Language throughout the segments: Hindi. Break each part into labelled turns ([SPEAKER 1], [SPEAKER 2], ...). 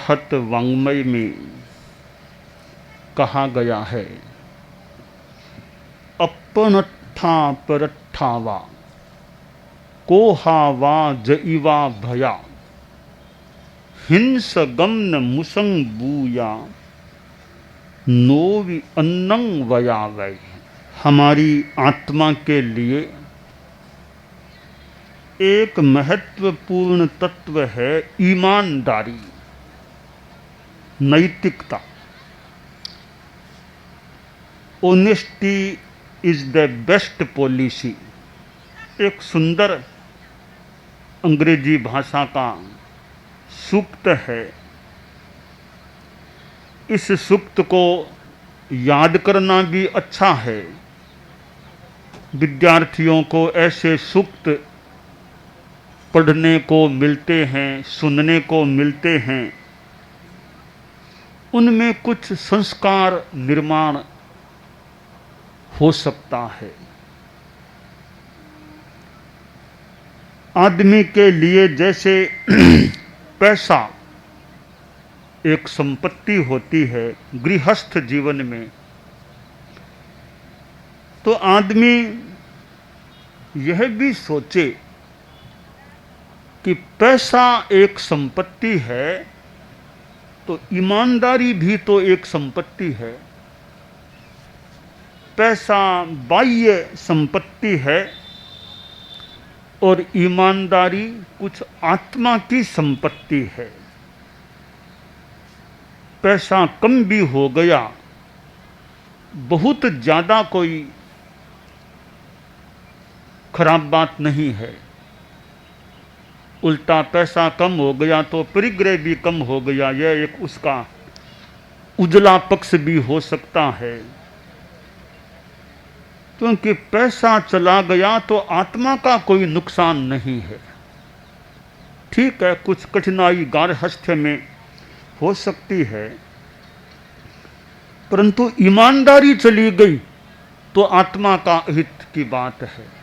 [SPEAKER 1] बृहत वाङ्मय में कहा गया है, अपनट्ठा परट्ठा वा कोहा वा जइवा भया हिंस गमन मुसंग बूया नोवि अन्नंग वया वै। हमारी आत्मा के लिए एक महत्वपूर्ण तत्व है ईमानदारी, नैतिकता। Honesty is the best policy, एक सुंदर अंग्रेजी भाषा का सूक्त है। इस सूक्त को याद करना भी अच्छा है। विद्यार्थियों को ऐसे सूक्त पढ़ने को मिलते हैं, सुनने को मिलते हैं, उनमें कुछ संस्कार निर्माण हो सकता है। आदमी के लिए जैसे पैसा एक संपत्ति होती है गृहस्थ जीवन में, तो आदमी यह भी सोचे कि पैसा एक संपत्ति है तो ईमानदारी भी तो एक संपत्ति है। पैसा बाह्य संपत्ति है और ईमानदारी कुछ आत्मा की संपत्ति है। पैसा कम भी हो गया, बहुत ज़्यादा कोई खराब बात नहीं है। उल्टा पैसा कम हो गया तो परिग्रह भी कम हो गया, यह एक उसका उजला पक्ष भी हो सकता है। क्योंकि पैसा चला गया तो आत्मा का कोई नुकसान नहीं है। ठीक है, कुछ कठिनाई गारहस्थ्य में हो सकती है, परंतु ईमानदारी चली गई तो आत्मा का हित की बात है।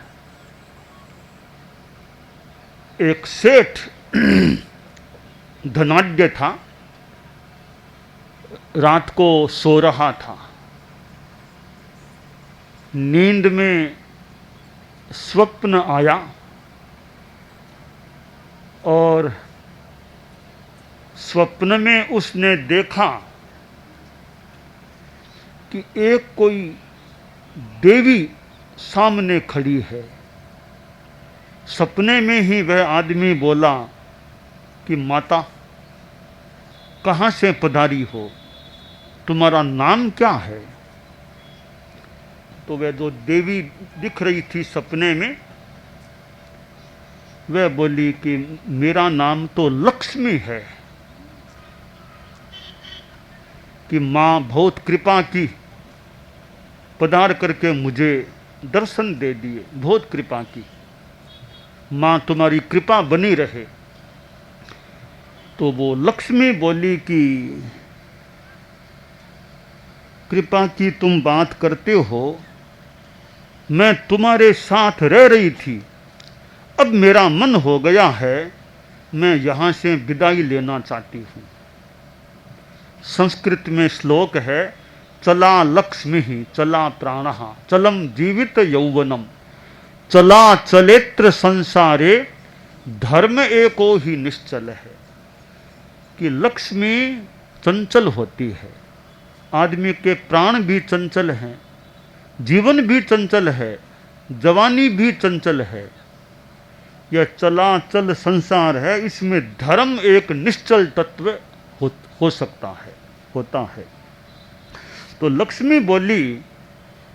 [SPEAKER 1] एक सेठ धनाढ्य था, रात को सो रहा था। नींद में स्वप्न आया और स्वप्न में उसने देखा कि एक कोई देवी सामने खड़ी है। सपने में ही वह आदमी बोला कि माता कहाँ से पधारी हो, तुम्हारा नाम क्या है? तो वह जो देवी दिख रही थी सपने में, वह बोली कि मेरा नाम तो लक्ष्मी है, कि माँ बहुत कृपा की, पधार करके मुझे दर्शन दे दिए, बहुत कृपा की, माँ तुम्हारी कृपा बनी रहे। तो वो लक्ष्मी बोली कि कृपा की तुम बात करते हो, मैं तुम्हारे साथ रह रही थी, अब मेरा मन हो गया है, मैं यहाँ से विदाई लेना चाहती हूँ। संस्कृत में श्लोक है, चला लक्ष्मी चला प्राणः चलम जीवित यौवनम चला चलेत्र संसारे धर्म एको ही निश्चल है। कि लक्ष्मी चंचल होती है, आदमी के प्राण भी चंचल हैं, जीवन भी चंचल है, जवानी भी चंचल है। यह चलाचल संसार है, इसमें धर्म एक निश्चल तत्व हो सकता है, होता है। तो लक्ष्मी बोली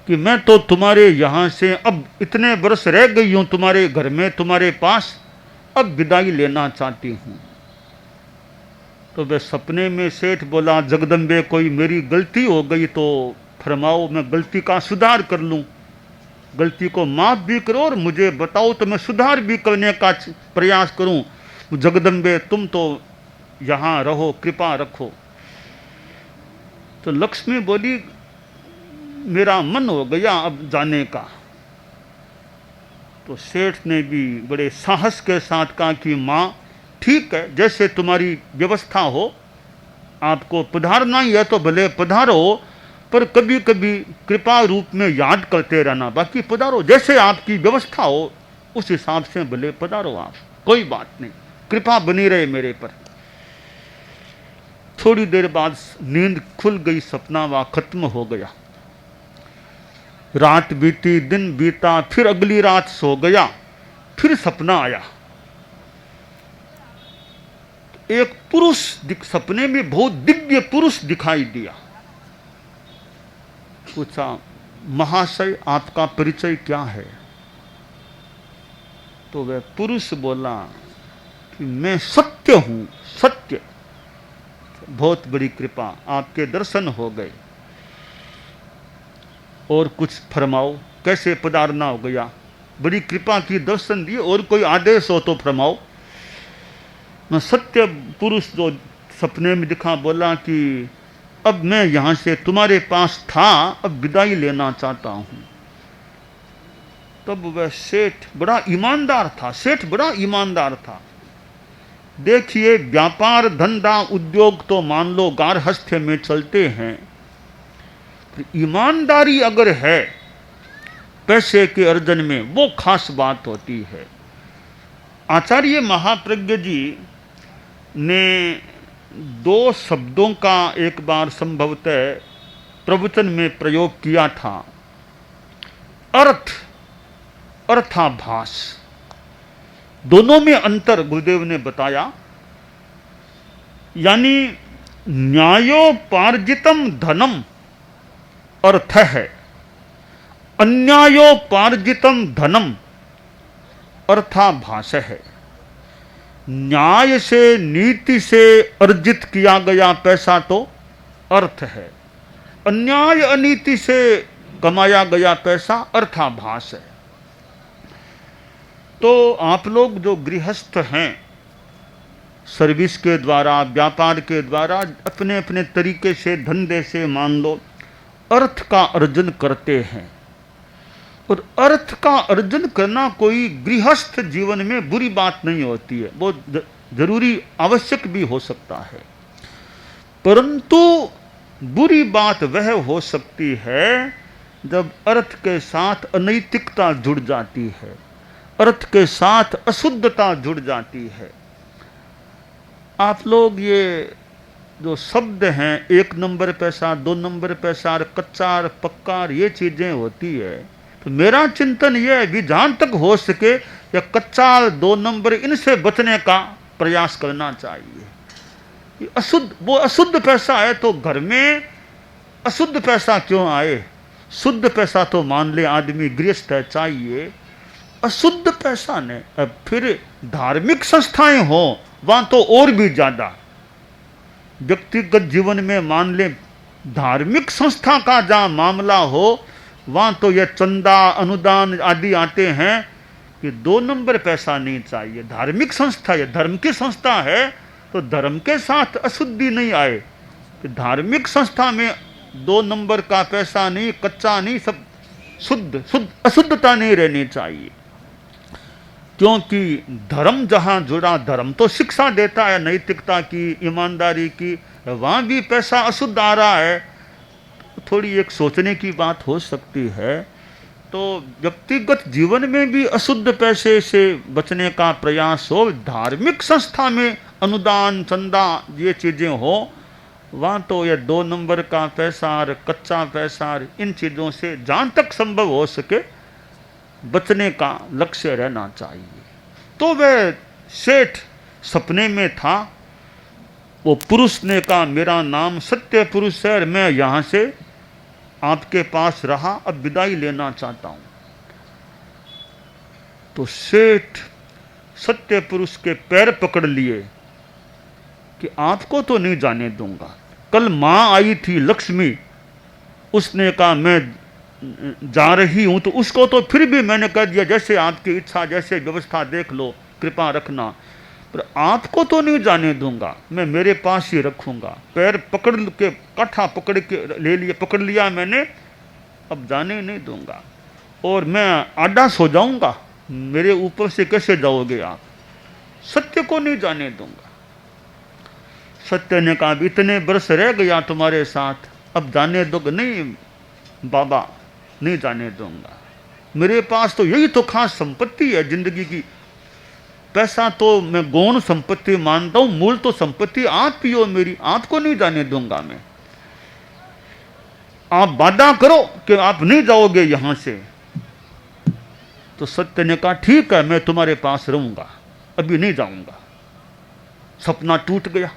[SPEAKER 1] कि मैं तो तुम्हारे यहाँ से अब इतने वर्ष रह गई हूँ, तुम्हारे घर में, तुम्हारे पास, अब विदाई लेना चाहती हूँ। तो वह सपने में सेठ बोला, जगदम्बे कोई मेरी गलती हो गई तो फरमाओ, मैं गलती का सुधार कर लूँ, गलती को माफ़ भी करो और मुझे बताओ तो मैं सुधार भी करने का प्रयास करूँ। जगदम्बे तुम तो यहाँ रहो, कृपा रखो। तो लक्ष्मी बोली मेरा मन हो गया अब जाने का। तो सेठ ने भी बड़े साहस के साथ कहा कि माँ ठीक है, जैसे तुम्हारी व्यवस्था हो आपको पधारना ही है तो भले पधारो, पर कभी कभी कृपा रूप में याद करते रहना। बाकी पधारो, जैसे आपकी व्यवस्था हो उस हिसाब से भले पधारो आप, कोई बात नहीं, कृपा बनी रहे मेरे पर। थोड़ी देर बाद नींद खुल गई, सपना वह खत्म हो गया। रात बीती, दिन बीता, फिर अगली रात सो गया, फिर सपना आया। एक पुरुष सपने में बहुत दिव्य पुरुष दिखाई दिया। पूछा, महाशय आपका परिचय क्या है? तो वह पुरुष बोला कि मैं सत्य हूं, सत्य। बहुत बड़ी कृपा, आपके दर्शन हो गए, और कुछ फरमाओ, कैसे पधारना हो गया? बड़ी कृपा की, दर्शन दिए, और कोई आदेश हो तो फरमाओ। मैं सत्य पुरुष जो सपने में दिखा बोला कि अब मैं यहां से तुम्हारे पास था, अब विदाई लेना चाहता हूं। तब वह सेठ बड़ा ईमानदार था, सेठ बड़ा ईमानदार था। देखिए, व्यापार धंधा उद्योग तो मान लो गारहस्थ्य में चलते हैं, ईमानदारी अगर है पैसे के अर्जन में, वो खास बात होती है। आचार्य महाप्रज्ञ जी ने दो शब्दों का एक बार संभवतः प्रवचन में प्रयोग किया था, अर्थ, अर्थाभास। दोनों में अंतर गुरुदेव ने बताया। यानी न्यायोपार्जितम धनम अर्थ है, अन्यायोपार्जितम धनम अर्थाभास है। न्याय से, नीति से अर्जित किया गया पैसा तो अर्थ है, अन्याय अनीति से कमाया गया पैसा अर्थाभास है। तो आप लोग जो गृहस्थ हैं, सर्विस के द्वारा, व्यापार के द्वारा, अपने अपने तरीके से, धंधे से मान लो अर्थ का अर्जन करते हैं। और अर्थ का अर्जन करना कोई गृहस्थ जीवन में बुरी बात नहीं होती है, वो जरूरी, आवश्यक भी हो सकता है। परंतु बुरी बात वह हो सकती है जब अर्थ के साथ अनैतिकता जुड़ जाती है, अर्थ के साथ अशुद्धता जुड़ जाती है। आप लोग ये जो शब्द हैं, एक नंबर पैसा, दो नंबर पैसा, कच्चा पक्का, ये चीजें होती है, तो मेरा चिंतन यह है कि जहां तक हो सके या कच्चा, दो नंबर, इनसे बचने का प्रयास करना चाहिए। अशुद्ध, वो अशुद्ध पैसा है तो घर में अशुद्ध पैसा क्यों आए? शुद्ध पैसा तो मान ले आदमी गृहस्थ है, चाहिए। अशुद्ध पैसा ने, अब फिर धार्मिक संस्थाएं हो वहां तो और भी ज्यादा। व्यक्तिगत जीवन में मान ले धार्मिक संस्था का जहां मामला हो, वहां तो यह चंदा, अनुदान आदि आते हैं कि दो नंबर पैसा नहीं चाहिए। धार्मिक संस्था, यह धर्म की संस्था है तो धर्म के साथ अशुद्धि नहीं आए। कि धार्मिक संस्था में दो नंबर का पैसा नहीं, कच्चा नहीं, सब शुद्ध, अशुद्धता नहीं रहनी चाहिए। क्योंकि धर्म जहां जुड़ा, धर्म तो शिक्षा देता है नैतिकता की, ईमानदारी की, वहां भी पैसा अशुद्ध आ रहा है, थोड़ी एक सोचने की बात हो सकती है। तो व्यक्तिगत जीवन में भी अशुद्ध पैसे से बचने का प्रयास हो, धार्मिक संस्था में अनुदान, चंदा, ये चीजें हो, वहां तो ये दो नंबर का पैसा, कच्चा पैसा, इन चीजों से जहां तक संभव हो सके बचने का लक्ष्य रहना चाहिए। तो वह सेठ सपने में था, वो पुरुष ने कहा, मेरा नाम सत्य पुरुष है और मैं यहां से आपके पास रहा, अब विदाई लेना चाहता हूं। तो सेठ सत्य पुरुष के पैर पकड़ लिए कि आपको तो नहीं जाने दूंगा। कल मां आई थी लक्ष्मी, उसने कहा मैं जा रही हूं, तो उसको तो फिर भी मैंने कह दिया जैसे आपकी इच्छा, जैसे व्यवस्था देख लो, कृपा रखना, पर आपको तो नहीं जाने दूंगा, मैं मेरे पास ही रखूंगा। पैर पकड़ के, काठा पकड़ के ले लिया, पकड़ लिया मैंने, अब जाने नहीं दूंगा, और मैं आडा सो जाऊंगा, मेरे ऊपर से कैसे जाओगे आप, सत्य को नहीं जाने दूंगा। सत्य ने कहा इतने बरस रह गया तुम्हारे साथ, अब जाने दोगे? नहीं बाबा, नहीं जाने दूंगा। मेरे पास तो यही तो खास संपत्ति है जिंदगी की। पैसा तो मैं गौण संपत्ति मानता हूं, मूल तो संपत्ति आप ही हो मेरी, आपको नहीं जाने दूंगा मैं। आप वादा करो कि आप नहीं जाओगे यहां से। तो सत्य ने कहा ठीक है, मैं तुम्हारे पास रहूंगा, अभी नहीं जाऊंगा। सपना टूट गया।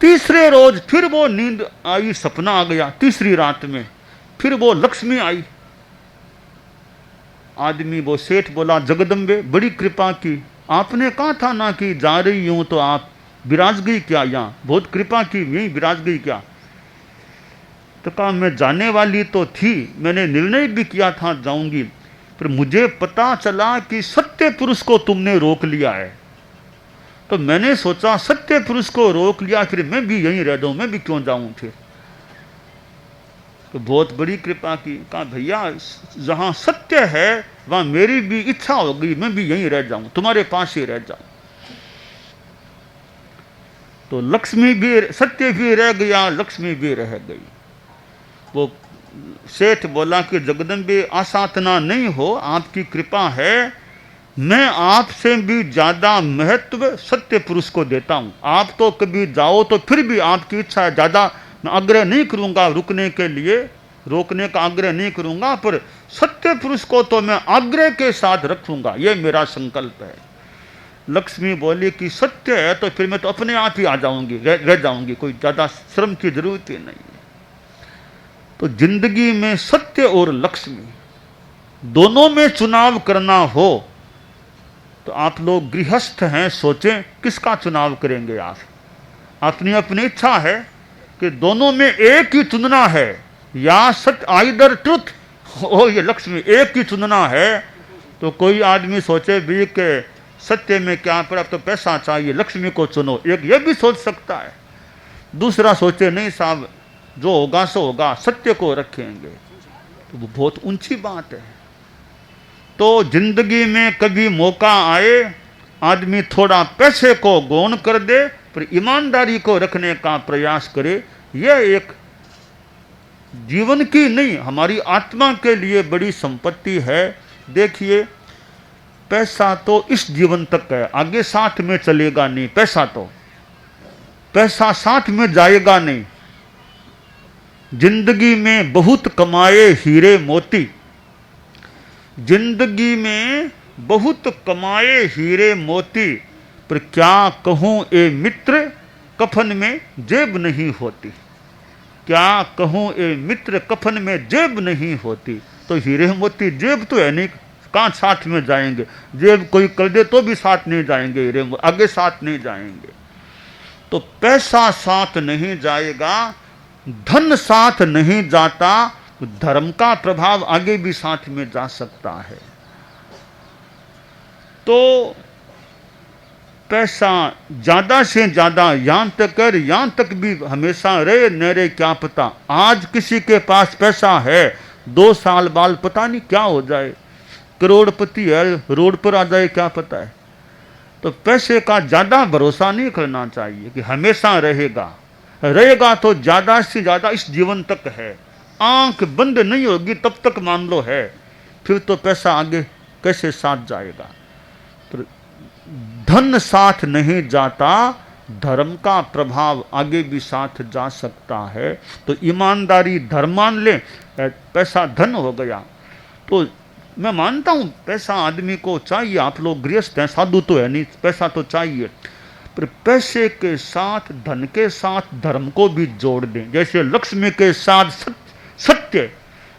[SPEAKER 1] तीसरे रोज फिर वो नींद आई, सपना आ गया। तीसरी रात में फिर वो लक्ष्मी आई। आदमी वो सेठ बोला जगदम्बे बड़ी कृपा की, आपने कहा था ना कि जा रही हूं तो आप विराज गई क्या? यहाँ बहुत कृपा की, यहीं विराज गई क्या? तो कहा मैं जाने वाली तो थी, मैंने निर्णय भी किया था जाऊंगी, पर मुझे पता चला कि सत्य पुरुष को तुमने रोक लिया है। तो मैंने सोचा सत्य पुरुष को रोक लिया, फिर मैं भी यहीं रह जाऊं, मैं भी क्यों जाऊं फिर। तो बहुत बड़ी कृपा की। कहा भैया जहां सत्य है वहां मेरी भी इच्छा हो गई, मैं भी यहीं रह जाऊं, तुम्हारे पास ही रह जाऊं। तो लक्ष्मी भी, सत्य भी रह गया, लक्ष्मी भी रह गई। वो सेठ बोला कि जगदम्बे आसातना नहीं हो, आपकी कृपा है, मैं आपसे भी ज्यादा महत्व सत्य पुरुष को देता हूं। आप तो कभी जाओ तो फिर भी आपकी इच्छा है, ज्यादा मैं आग्रह नहीं करूंगा रुकने के लिए, रोकने का आग्रह नहीं करूंगा, पर सत्य पुरुष को तो मैं आग्रह के साथ रखूंगा, यह मेरा संकल्प है। लक्ष्मी बोली कि सत्य है तो फिर मैं तो अपने आप ही आ जाऊंगी, रह जाऊंगी, कोई ज्यादा श्रम की जरूरत ही नहीं है। तो जिंदगी में सत्य और लक्ष्मी दोनों में चुनाव करना हो तो आप लोग गृहस्थ हैं, सोचें किसका चुनाव करेंगे आप। अपनी अपनी इच्छा है कि दोनों में एक ही चुनना है, या सत्य आइदर ट्रुथ ओ ये लक्ष्मी, एक ही चुनना है। तो कोई आदमी सोचे भी कि सत्य में क्या, पर अब तो पैसा चाहिए, लक्ष्मी को चुनो, एक ये भी सोच सकता है। दूसरा सोचे नहीं साहब जो होगा सो होगा, सत्य को रखेंगे, तो वो बहुत ऊंची बात है। तो जिंदगी में कभी मौका आए आदमी थोड़ा पैसे को गौण कर दे, पर ईमानदारी को रखने का प्रयास करे। यह एक जीवन की नहीं, हमारी आत्मा के लिए बड़ी संपत्ति है। देखिए पैसा तो इस जीवन तक है, आगे साथ में चलेगा नहीं। पैसा साथ में जाएगा नहीं। जिंदगी में बहुत कमाए हीरे मोती, जिंदगी में बहुत कमाए हीरे मोती, पर क्या कहूं ए मित्र कफन में जेब नहीं होती। क्या कहूं ए मित्र कफन में जेब नहीं होती। तो हीरे मोती जेब तो है नहीं, कहाँ साथ में जाएंगे। जेब कोई कर दे तो भी साथ नहीं जाएंगे, हीरे आगे साथ नहीं जाएंगे। तो पैसा साथ नहीं जाएगा, धन साथ नहीं जाता, धर्म का प्रभाव आगे भी साथ में जा सकता है। तो पैसा ज्यादा से ज्यादा यहां तक भी हमेशा रहे न रहे क्या पता। आज किसी के पास पैसा है, 2 साल बाद पता नहीं क्या हो जाए, करोड़पति है, रोड पर आ जाए, क्या पता है। तो पैसे का ज्यादा भरोसा नहीं करना चाहिए कि हमेशा रहेगा तो ज्यादा से ज्यादा इस जीवन तक है। आंख बंद नहीं होगी तब तक मान लो है, फिर तो पैसा आगे कैसे साथ जाएगा। तो धन साथ नहीं जाता, धर्म का प्रभाव आगे भी साथ जा सकता है। तो ईमानदारी धर्म मान ले, पैसा धन हो गया। तो मैं मानता हूं पैसा आदमी को चाहिए, आप लोग गृहस्थ हैं, साधु तो है नहीं, पैसा तो चाहिए, पर पैसे के साथ धन के साथ धर्म को भी जोड़ दें। जैसे लक्ष्मी के साथ सत्य,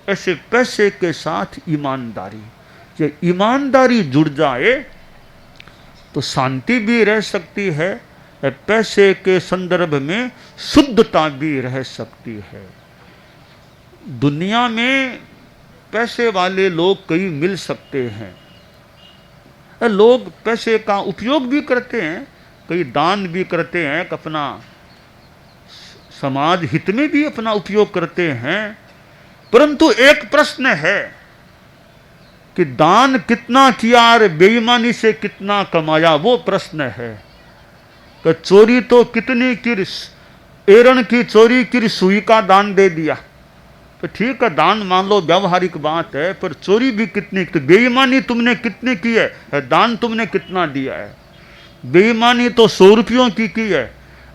[SPEAKER 1] ऐसे पैसे के साथ ईमानदारी। ये ईमानदारी जुड़ जाए तो शांति भी रह सकती है, पैसे के संदर्भ में शुद्धता भी रह सकती है। दुनिया में पैसे वाले लोग कई मिल सकते हैं, लोग पैसे का उपयोग भी करते हैं, कई दान भी करते हैं, अपना समाज हित में भी अपना उपयोग करते हैं। परंतु एक प्रश्न है कि दान कितना किया और बेईमानी से कितना कमाया, वो प्रश्न है। कि चोरी तो कितनी की, एरण की चोरी की सुई का दान दे दिया, तो ठीक है दान मान लो व्यावहारिक बात है, पर चोरी भी कितनी, तो बेईमानी तुमने कितनी की है, दान तुमने कितना दिया है। बेईमानी तो 100 रुपयों की है,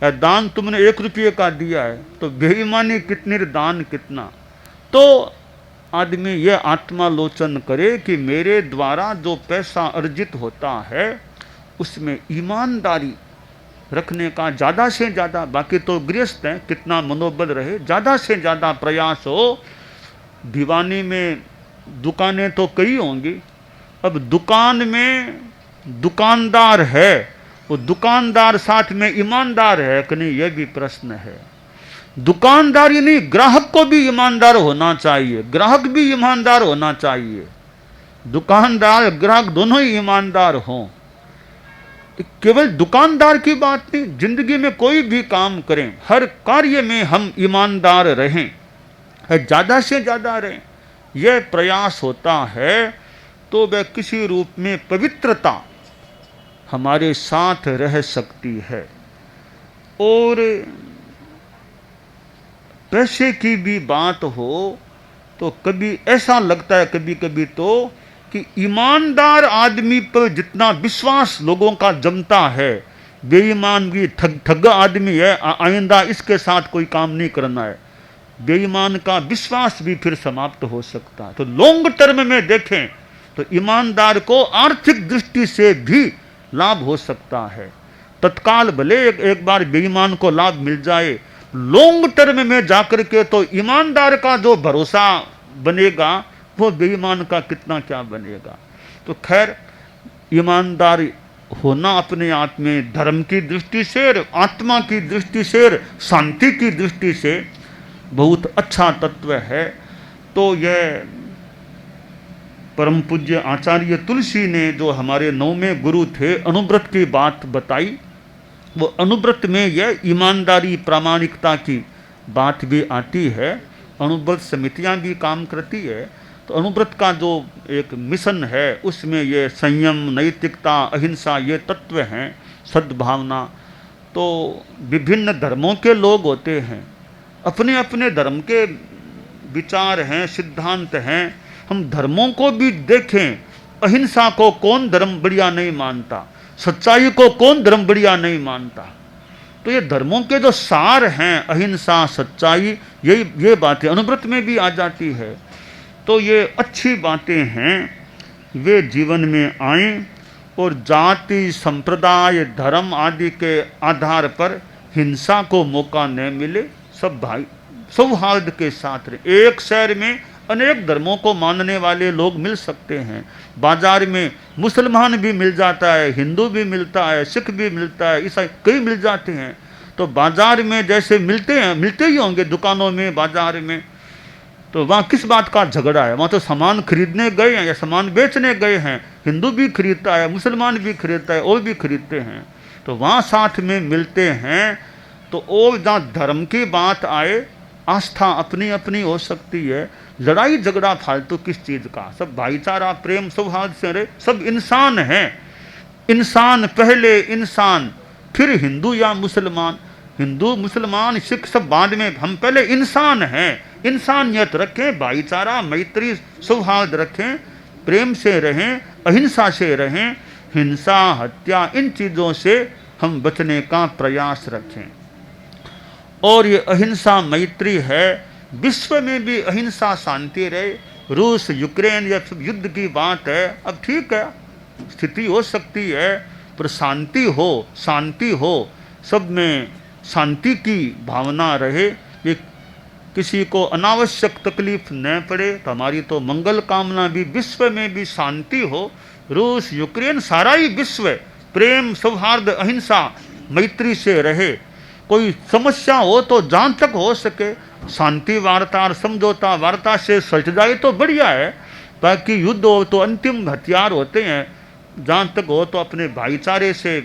[SPEAKER 1] दान तुमने 1 रुपये का दिया है, तो बेईमानी कितनी, दान कितना। तो आदमी ये आत्मालोचन करे कि मेरे द्वारा जो पैसा अर्जित होता है उसमें ईमानदारी रखने का ज़्यादा से ज़्यादा, बाकी तो गृहस्थ हैं, कितना मनोबल रहे, ज़्यादा से ज़्यादा प्रयास हो। दीवानी में दुकानें तो कई होंगी, अब दुकान में दुकानदार है, वो दुकानदार साथ में ईमानदार है कि नहीं, यह भी प्रश्न है। दुकानदार ही नहीं, ग्राहक को भी ईमानदार होना चाहिए, ग्राहक भी ईमानदार होना चाहिए, दुकानदार ग्राहक दोनों ही ईमानदार हों। केवल दुकानदार की बात नहीं, जिंदगी में कोई भी काम करें, हर कार्य में हम ईमानदार रहें, ज़्यादा से ज़्यादा रहें, यह प्रयास होता है तो वह किसी रूप में पवित्रता हमारे साथ रह सकती है। और पैसे की भी बात हो तो कभी ऐसा लगता है कभी कभी तो कि ईमानदार आदमी पर जितना विश्वास लोगों का जमता है, बेईमान भी ठग आदमी है, आइंदा इसके साथ कोई काम नहीं करना है, बेईमान का विश्वास भी फिर समाप्त हो सकता है। तो लॉन्ग टर्म में देखें तो ईमानदार को आर्थिक दृष्टि से भी लाभ हो सकता है। तत्काल भले एक बार बेईमान को लाभ मिल जाए, लॉन्ग टर्म में जाकर के तो ईमानदार का जो भरोसा बनेगा वो बेईमान का कितना क्या बनेगा। तो खैर, ईमानदार होना अपने आप में धर्म की दृष्टि से, आत्मा की दृष्टि से, शांति की दृष्टि से बहुत अच्छा तत्व है। तो यह परम पूज्य आचार्य तुलसी ने जो हमारे 9वें गुरु थे, अनुव्रत की बात बताई, वो अनुव्रत में यह ईमानदारी प्रामाणिकता की बात भी आती है। अनुव्रत समितियां भी काम करती है, तो अनुव्रत का जो एक मिशन है उसमें ये संयम, नैतिकता, अहिंसा ये तत्व हैं, सद्भावना। तो विभिन्न धर्मों के लोग होते हैं, अपने अपने धर्म के विचार हैं, सिद्धांत हैं। हम धर्मों को भी देखें, अहिंसा को कौन धर्म बढ़िया नहीं मानता, सच्चाई को कौन धर्म बढ़िया नहीं मानता। तो ये धर्मों के जो सार हैं, अहिंसा, सच्चाई, ये बातें अनुव्रत में भी आ जाती है। तो ये अच्छी बातें हैं, वे जीवन में आएं और जाति, संप्रदाय, धर्म आदि के आधार पर हिंसा को मौका न मिले, सब भाई सौहार्द के साथ रहे। एक शहर में अनेक धर्मों को मानने वाले लोग मिल सकते हैं, बाजार में मुसलमान भी मिल जाता है, हिंदू भी मिलता है, सिख भी मिलता है, ईसाई कई मिल जाते हैं। तो बाजार में जैसे मिलते हैं, मिलते ही होंगे दुकानों में, बाजार में, तो वहाँ किस बात का झगड़ा है? वहाँ तो सामान खरीदने गए हैं या सामान बेचने गए हैं, हिंदू भी खरीदता है, मुसलमान भी खरीदता है, और भी खरीदते हैं, तो वहाँ साथ में मिलते हैं। तो और जहाँ धर्म की बात आए, आस्था अपनी अपनी हो सकती है, लड़ाई झगड़ा फालतू किस चीज़ का, सब भाईचारा, प्रेम, सौहार्द से रहे, सब इंसान हैं। इंसान पहले, इंसान फिर हिंदू या मुसलमान, हिंदू मुसलमान सिख सब बाद में, हम पहले इंसान हैं। इंसानियत रखें, भाईचारा, मैत्री, सौहार्द रखें, प्रेम से रहें, अहिंसा से रहें, हिंसा, हत्या, इन चीज़ों से हम बचने का प्रयास रखें। और ये अहिंसा मैत्री है, विश्व में भी अहिंसा शांति रहे। रूस यूक्रेन या युद्ध की बात है, अब ठीक है स्थिति हो सकती है, पर शांति हो, सब में शांति की भावना रहे, ये किसी को अनावश्यक तकलीफ न पड़े, तो हमारी तो मंगल कामना भी विश्व में भी शांति हो। रूस यूक्रेन सारा ही विश्व प्रेम, सौहार्द, अहिंसा, मैत्री से रहे। कोई समस्या हो तो जहाँ तक हो सके शांति वार्ता और समझौता वार्ता से सच जाए तो बढ़िया है, बाकी युद्ध हो तो अंतिम हथियार होते हैं। जहाँ तक हो तो अपने भाईचारे से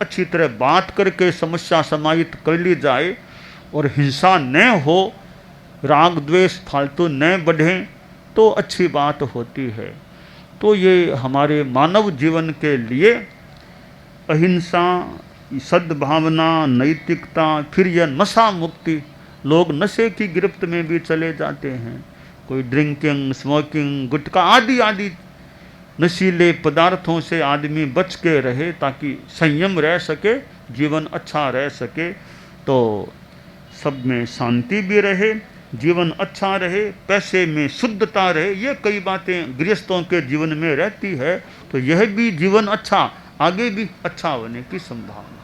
[SPEAKER 1] अच्छी तरह बात करके समस्या समाहित कर ली जाए, और हिंसा न हो, राग द्वेष फालतू न बढ़े, तो अच्छी बात होती है। तो ये हमारे मानव जीवन के लिए अहिंसा, सद्भावना, नैतिकता, फिर यह नशा मुक्ति। लोग नशे की गिरफ्त में भी चले जाते हैं। कोई ड्रिंकिंग, स्मोकिंग, गुटखा आदि आदि नशीले पदार्थों से आदमी बच के रहे ताकि संयम रह सके, जीवन अच्छा रह सके, तो सब में शांति भी रहे, जीवन अच्छा रहे, पैसे में शुद्धता रहे। ये कई बातें गृहस्थों के जीवन में रहती है, तो यह भी जीवन अच्छा, आगे भी अच्छा होने की संभावना।